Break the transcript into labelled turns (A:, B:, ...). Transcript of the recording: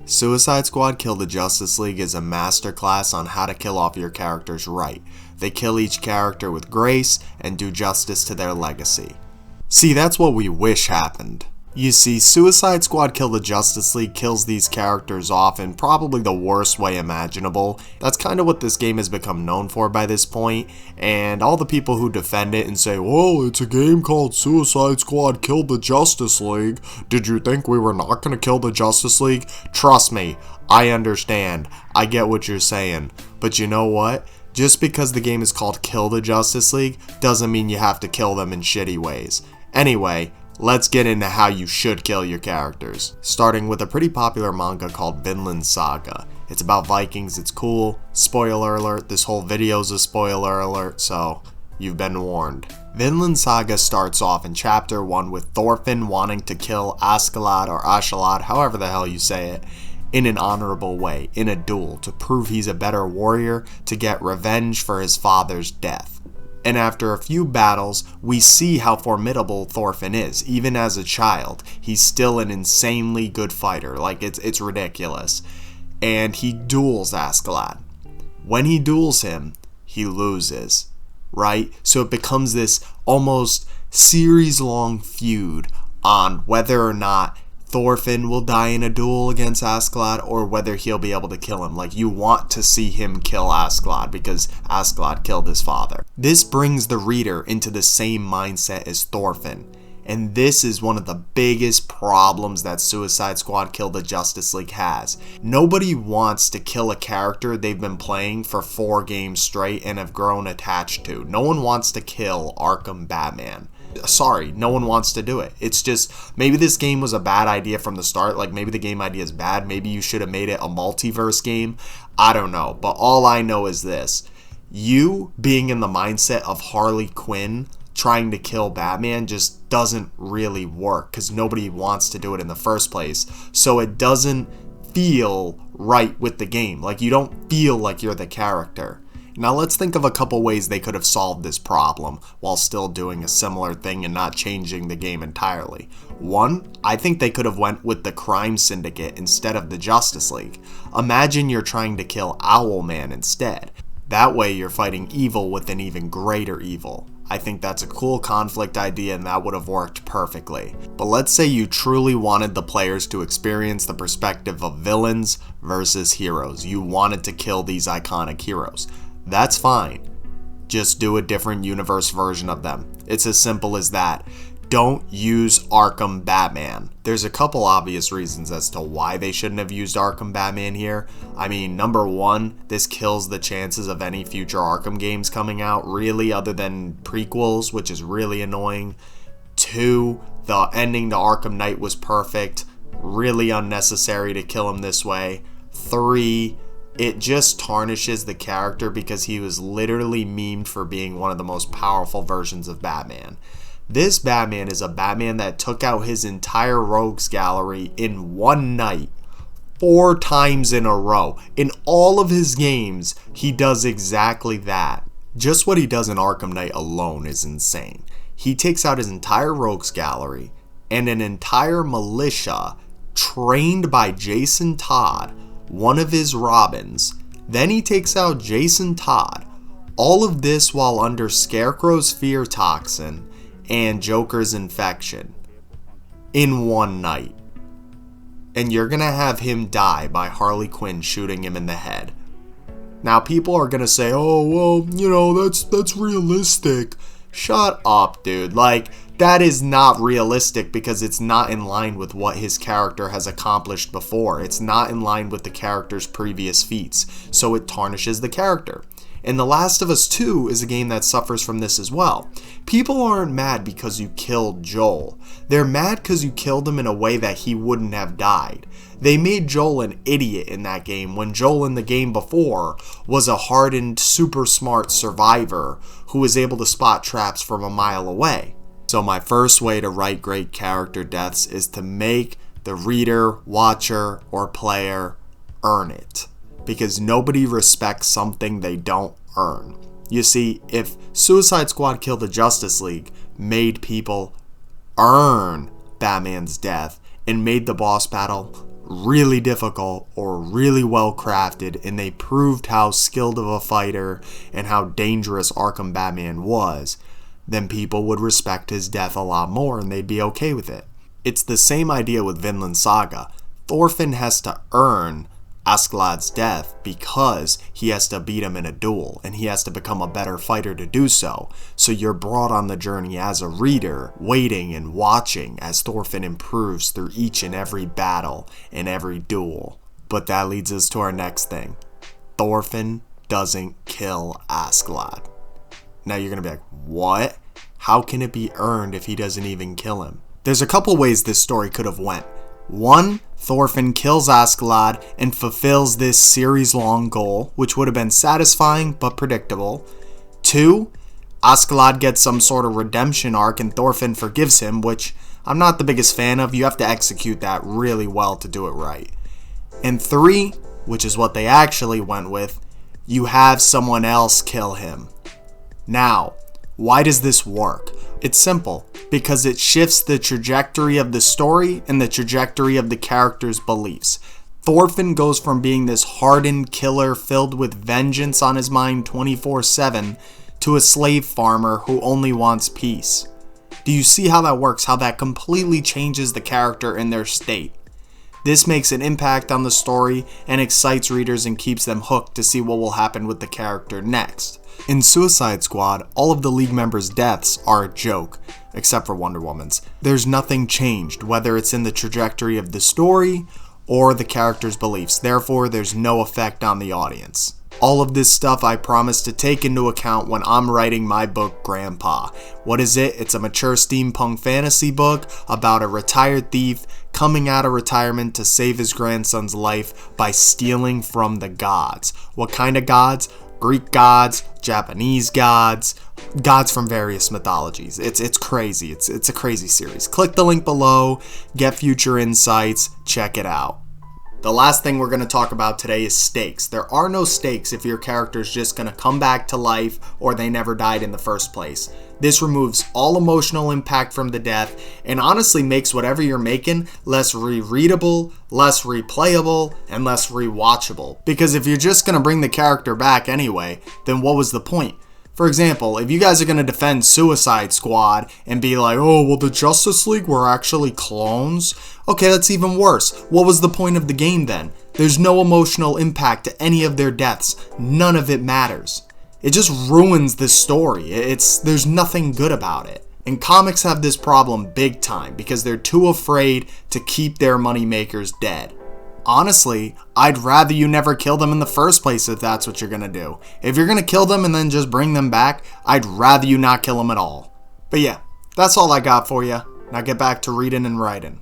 A: Suicide Squad Kill the Justice League is a masterclass on how to kill off your characters right. They kill each character with grace and do justice to their legacy. See, that's what we wish happened. You see, Suicide Squad Kill the Justice League kills these characters off in probably the worst way imaginable. That's kind of what this game has become known for by this point, and all the people who defend it and say, well, it's a game called Suicide Squad Kill the Justice League. Did you think we were not going to kill the Justice League? Trust me, I understand. I get what you're saying. But you know what? Just because the game is called Kill the Justice League doesn't mean you have to kill them in shitty ways. Anyway, let's get into how you should kill your characters. Starting with a pretty popular manga called Vinland Saga. It's about Vikings, it's cool. Spoiler alert, this whole video's a spoiler alert, so you've been warned. Vinland Saga starts off in chapter 1 with Thorfinn wanting to kill Askeladd or Ashalad, however the hell you say it, in an honorable way, in a duel, to prove he's a better warrior, to get revenge for his father's death. And after a few battles, we see how formidable Thorfinn is. Even as a child, he's still an insanely good fighter. Like, it's ridiculous. And he duels Askeladd. When he duels him, he loses, right? So it becomes this almost series-long feud on whether or not Thorfinn will die in a duel against Askeladd or whether he'll be able to kill him. Like, you want to see him kill Askeladd because Askeladd killed his father. This brings the reader into the same mindset as Thorfinn. And this is one of the biggest problems that Suicide Squad Kill the Justice League has. Nobody wants to kill a character they've been playing for 4 games straight and have grown attached to. No one wants to kill Arkham Batman. Sorry, no one wants to do it. It's just, maybe this game was a bad idea from the start. Like, maybe the game idea is bad. Maybe you should have made it a multiverse game. I don't know. But all I know is this. You being in the mindset of Harley Quinn trying to kill Batman just doesn't really work because nobody wants to do it in the first place. So it doesn't feel right with the game. Like, you don't feel like you're the character. Now let's think of a couple ways they could have solved this problem while still doing a similar thing and not changing the game entirely. One, I think they could have went with the Crime Syndicate instead of the Justice League. Imagine you're trying to kill Owlman instead. That way you're fighting evil with an even greater evil. I think that's a cool conflict idea and that would have worked perfectly. But let's say you truly wanted the players to experience the perspective of villains versus heroes. You wanted to kill these iconic heroes. That's fine. Just do a different universe version of them. It's as simple as that. Don't use Arkham Batman. There's a couple obvious reasons as to why they shouldn't have used Arkham Batman here. I mean, number one, this kills the chances of any future Arkham games coming out, really, other than prequels, which is really annoying. 2, the ending to Arkham Knight was perfect, really unnecessary to kill him this way. 3, it just tarnishes the character because he was literally memed for being one of the most powerful versions of Batman. This Batman is a Batman that took out his entire rogues gallery in one night, 4 times in a row. In all of his games, he does exactly that. Just what he does in Arkham Knight alone is insane. He takes out his entire rogues gallery and an entire militia trained by Jason Todd, one of his Robins. Then he takes out Jason Todd. All of this while under Scarecrow's fear toxin and Joker's infection in one night. And you're gonna have him die by Harley Quinn shooting him in the head. Now people are gonna say, oh, well, you know, that's realistic. Shut up, dude. Like, that is not realistic because it's not in line with what his character has accomplished before. It's not in line with the character's previous feats, so it tarnishes the character. And The Last of Us 2 is a game that suffers from this as well. People aren't mad because you killed Joel. They're mad because you killed him in a way that he wouldn't have died. They made Joel an idiot in that game when Joel in the game before was a hardened, super smart survivor who was able to spot traps from a mile away. So my first way to write great character deaths is to make the reader, watcher, or player earn it. Because nobody respects something they don't earn. You see, if Suicide Squad Kill the Justice League made people earn Batman's death and made the boss battle really difficult or really well crafted, and they proved how skilled of a fighter and how dangerous Arkham Batman was, then people would respect his death a lot more and they'd be okay with it. It's the same idea with Vinland Saga. Thorfinn has to earn Askeladd's death because he has to beat him in a duel, and he has to become a better fighter to do so. So you're brought on the journey as a reader, waiting and watching as Thorfinn improves through each and every battle and every duel. But that leads us to our next thing. Thorfinn doesn't kill Askeladd. Now you're going to be like, what? How can it be earned if he doesn't even kill him? There's a couple ways this story could have went. 1, Thorfinn kills Askeladd and fulfills this series-long goal, which would have been satisfying but predictable. 2, Askeladd gets some sort of redemption arc and Thorfinn forgives him, which I'm not the biggest fan of. You have to execute that really well to do it right. And 3, which is what they actually went with, you have someone else kill him. Now, why does this work? It's simple, because it shifts the trajectory of the story and the trajectory of the character's beliefs. Thorfinn goes from being this hardened killer filled with vengeance on his mind 24/7 to a slave farmer who only wants peace. Do you see how that works? How that completely changes the character and their state? This makes an impact on the story and excites readers and keeps them hooked to see what will happen with the character next. In Suicide Squad, all of the League members' deaths are a joke, except for Wonder Woman's. There's nothing changed, whether it's in the trajectory of the story or the character's beliefs. Therefore, there's no effect on the audience. All of this stuff I promise to take into account when I'm writing my book, Grandpa. What is it? It's a mature steampunk fantasy book about a retired thief coming out of retirement to save his grandson's life by stealing from the gods. What kind of gods? Greek gods, Japanese gods, gods from various mythologies. It's crazy. It's a crazy series. Click the link below, get future insights, check it out. The last thing we're going to talk about today is stakes. There are no stakes if your character is just going to come back to life or they never died in the first place. This removes all emotional impact from the death and honestly makes whatever you're making less rereadable, less replayable, and less rewatchable. Because if you're just going to bring the character back anyway, then what was the point? For example, if you guys are going to defend Suicide Squad and be like, oh, well, the Justice League were actually clones? Okay, that's even worse. What was the point of the game then? There's no emotional impact to any of their deaths. None of it matters. It just ruins the story. There's nothing good about it. And comics have this problem big time because they're too afraid to keep their moneymakers dead. Honestly, I'd rather you never kill them in the first place if that's what you're going to do. If you're going to kill them and then just bring them back, I'd rather you not kill them at all. But yeah, that's all I got for you. Now get back to reading and writing.